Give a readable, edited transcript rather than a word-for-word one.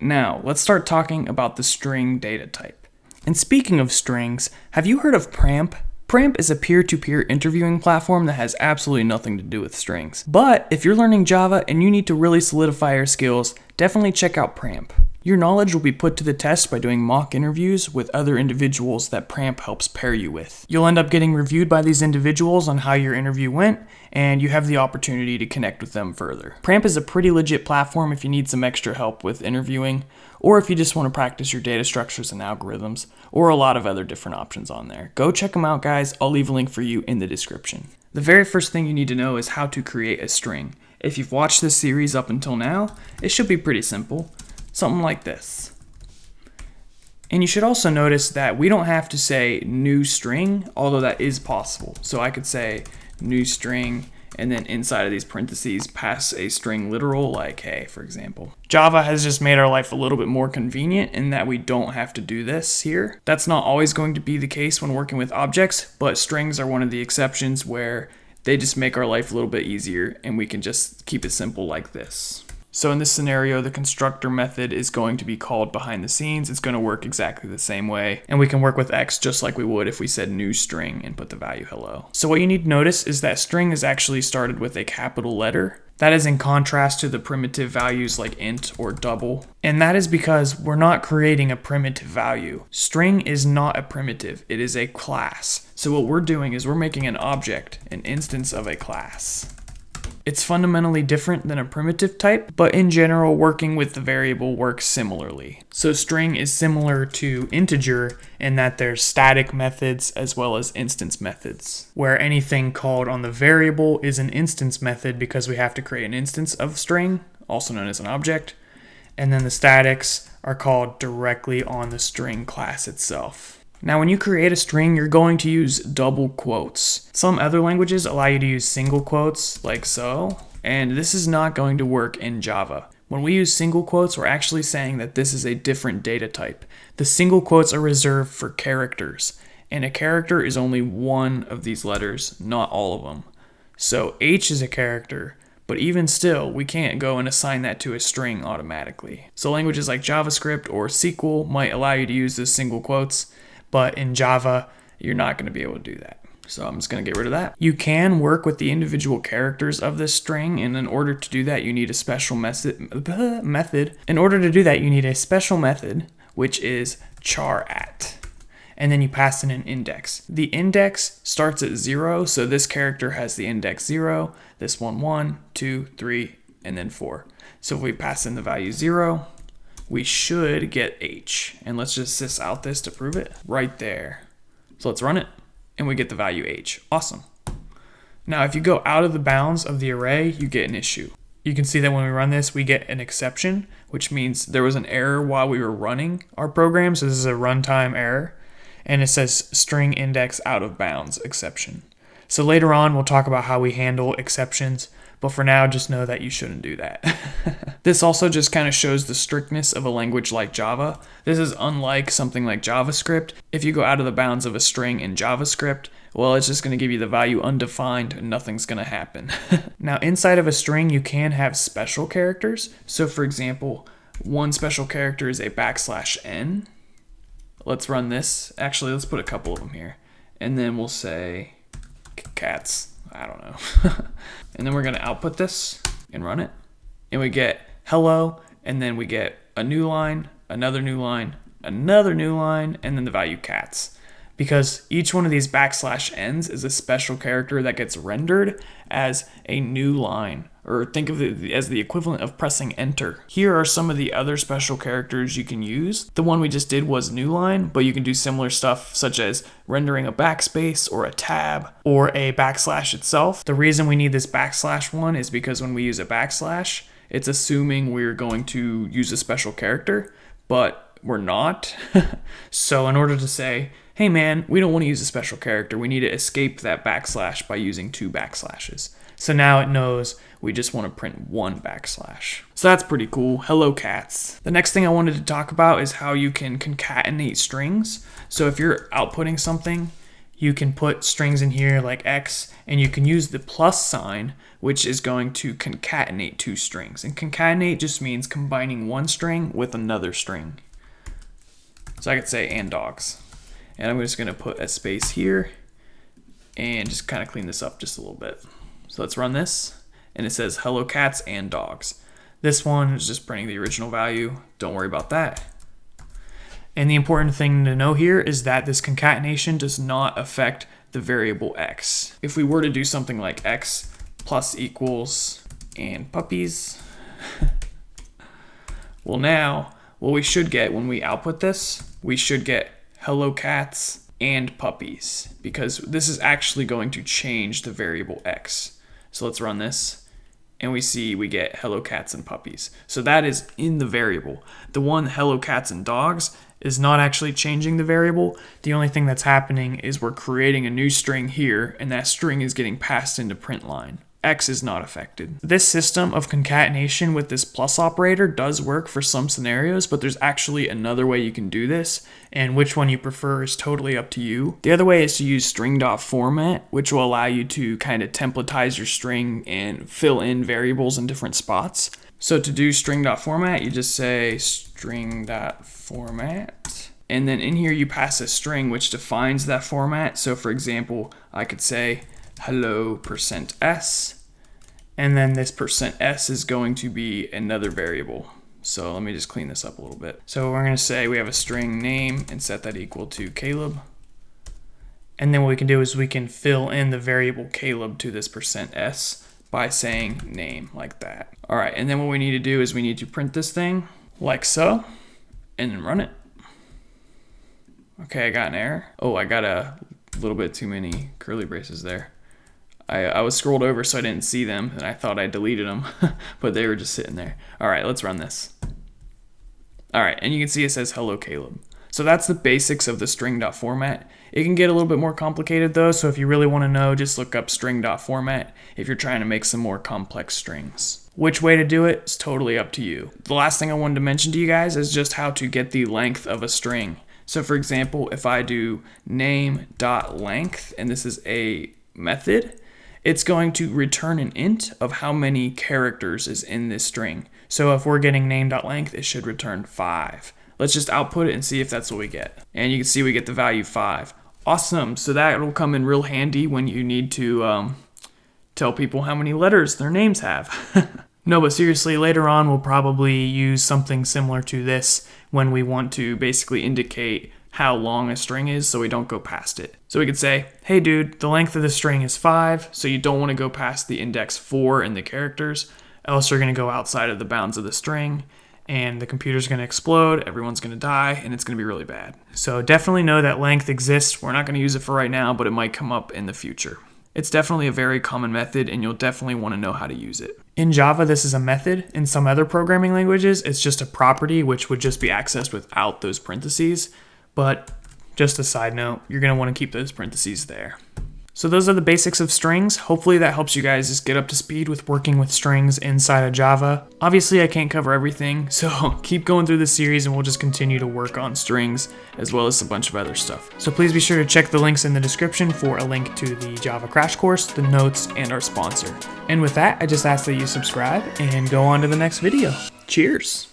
Now, let's start talking about the string data type. And speaking of strings, have you heard of Pramp? Pramp is a peer-to-peer interviewing platform that has absolutely nothing to do with strings. But if you're learning Java and you need to really solidify your skills, definitely check out Pramp. Your knowledge will be put to the test by doing mock interviews with other individuals that Pramp helps pair you with. You'll end up getting reviewed by these individuals on how your interview went, and you have the opportunity to connect with them further. Pramp is a pretty legit platform if you need some extra help with interviewing, or if you just want to practice your data structures and algorithms, or a lot of other different options on there. Go check them out, guys. I'll leave a link for you in the description. The very first thing you need to know is how to create a string. If you've watched this series up until now, it should be pretty simple. Something like this. And you should also notice that we don't have to say new string, although that is possible. So I could say new string, and then inside of these parentheses pass a string literal like hey, for example. Java has just made our life a little bit more convenient in that we don't have to do this here. That's not always going to be the case when working with objects, but strings are one of the exceptions where they just make our life a little bit easier and we can just keep it simple like this. So in this scenario, the constructor method is going to be called behind the scenes. It's going to work exactly the same way. And we can work with X just like we would if we said new string and put the value hello. So what you need to notice is that string is actually started with a capital letter. That is in contrast to the primitive values like int or double. And that is because we're not creating a primitive value. String is not a primitive, it is a class. So what we're doing is we're making an object, an instance of a class. It's fundamentally different than a primitive type, but in general, working with the variable works similarly. So string is similar to integer in that there's static methods as well as instance methods, where anything called on the variable is an instance method because we have to create an instance of string, also known as an object, and then the statics are called directly on the string class itself. Now, when you create a string, you're going to use double quotes. Some other languages allow you to use single quotes, like so, and this is not going to work in Java. When we use single quotes, we're actually saying that this is a different data type. The single quotes are reserved for characters, and a character is only one of these letters, not all of them. So H is a character, but even still, we can't go and assign that to a string automatically. So languages like JavaScript or SQL might allow you to use those single quotes, but in Java, you're not going to be able to do that. So I'm just going to get rid of that. You can work with the individual characters of this string, and in order to do that, you need a special method. In order to do that, you need a special method, which is char@. And then you pass in an index. The index starts at 0, so this character has the index 0, this one 1, 2, 3, and then 4. So if we pass in the value 0, we should get H. And let's just sys out this to prove it right there. So let's run it and we get the value H. Awesome. Now, if you go out of the bounds of the array, you get an issue. You can see that when we run this, we get an exception, which means there was an error while we were running our program. So this is a runtime error. And it says string index out of bounds exception. So later on, we'll talk about how we handle exceptions. But for now, just know that you shouldn't do that. This also just kind of shows the strictness of a language like Java. This is unlike something like JavaScript. If you go out of the bounds of a string in JavaScript, well, it's just going to give you the value undefined and nothing's going to happen. Now, inside of a string, you can have special characters. So for example, one special character is a \n. Let's run this. Actually, let's put a couple of them here. And then we'll say cats. I don't know. And then we're going to output this and run it. And we get hello, and then we get a new line, another new line, another new line, and then the value cats. Because each one of these \n's is a special character that gets rendered as a new line, or think of it as the equivalent of pressing enter. Here are some of the other special characters you can use. The one we just did was new line, but you can do similar stuff such as rendering a backspace or a tab or a \. Itself. The reason we need this \. one is because when we use a \, it's assuming we're going to use a special character, but we're not. So in order to say, hey man, we don't want to use a special character, we need to escape that \. by using 2 backslashes. So now it knows we just want to print 1 \. So that's pretty cool. Hello cats. The next thing I wanted to talk about is how you can concatenate strings. So if you're outputting something, you can put strings in here like X, and you can use the plus sign, which is going to concatenate two strings. And concatenate just means combining one string with another string. So I could say and dogs. And I'm just gonna put a space here and just kind of clean this up just a little bit. So let's run this, and it says hello cats and dogs. This one is just printing the original value. Don't worry about that. And the important thing to know here is that this concatenation does not affect the variable X. If we were to do something like X plus equals and puppies, well, now what we should get when we output this, we should get hello cats and puppies, because this is actually going to change the variable X. So let's run this, and we get hello cats and puppies. So that is in the variable. The one hello cats and dogs is not actually changing the variable. The only thing that's happening is we're creating a new string here, and that string is getting passed into print line. X is not affected. This system of concatenation with this plus operator does work for some scenarios, but there's actually another way you can do this, and which one you prefer is totally up to you. The other way is to use String.format, which will allow you to kind of templatize your string and fill in variables in different spots. So to do String.format, you just say String.format, and then in here you pass a string which defines that format. So for example, I could say hello %s, and then this %s is going to be another variable. So let me just clean this up a little bit. So we're going to say we have a string name and set that equal to Caleb. And then what we can do is we can fill in the variable Caleb to this %s by saying name like that. All right, and then what we need to do is we need to print this thing like so, and then run it. Okay, I got an error. Oh, I got a little bit too many curly braces there. I was scrolled over so I didn't see them, and I thought I deleted them, but they were just sitting there. All right, let's run this. All right, and you can see it says hello Caleb. So that's the basics of the String.format. It can get a little bit more complicated though, so if you really want to know, just look up String.format if you're trying to make some more complex strings. Which way to do it is totally up to you. The last thing I wanted to mention to you guys is just how to get the length of a string. So for example, if I do name.length, and this is a method, it's going to return an int of how many characters is in this string. So if we're getting name.length, it should return 5. Let's just output it and see if that's what we get. And you can see we get the value 5. Awesome, so that will come in real handy when you need to tell people how many letters their names have. No, but seriously, later on we'll probably use something similar to this when we want to basically indicate how long a string is so we don't go past it. So we could say, hey dude, the length of the string is 5, so you don't want to go past the index 4 in the characters, else you're going to go outside of the bounds of the string, and the computer's going to explode, everyone's going to die, and it's going to be really bad. So definitely know that length exists. We're not going to use it for right now, but it might come up in the future. It's definitely a very common method, and you'll definitely want to know how to use it. In Java, this is a method. In some other programming languages, it's just a property, which would just be accessed without those parentheses. But just a side note, you're going to want to keep those parentheses there. So those are the basics of strings. Hopefully that helps you guys just get up to speed with working with strings inside of Java. Obviously I can't cover everything, so keep going through this series and we'll just continue to work on strings as well as a bunch of other stuff. So please be sure to check the links in the description for a link to the Java crash course, the notes, and our sponsor. And with that, I just ask that you subscribe and go on to the next video. Cheers!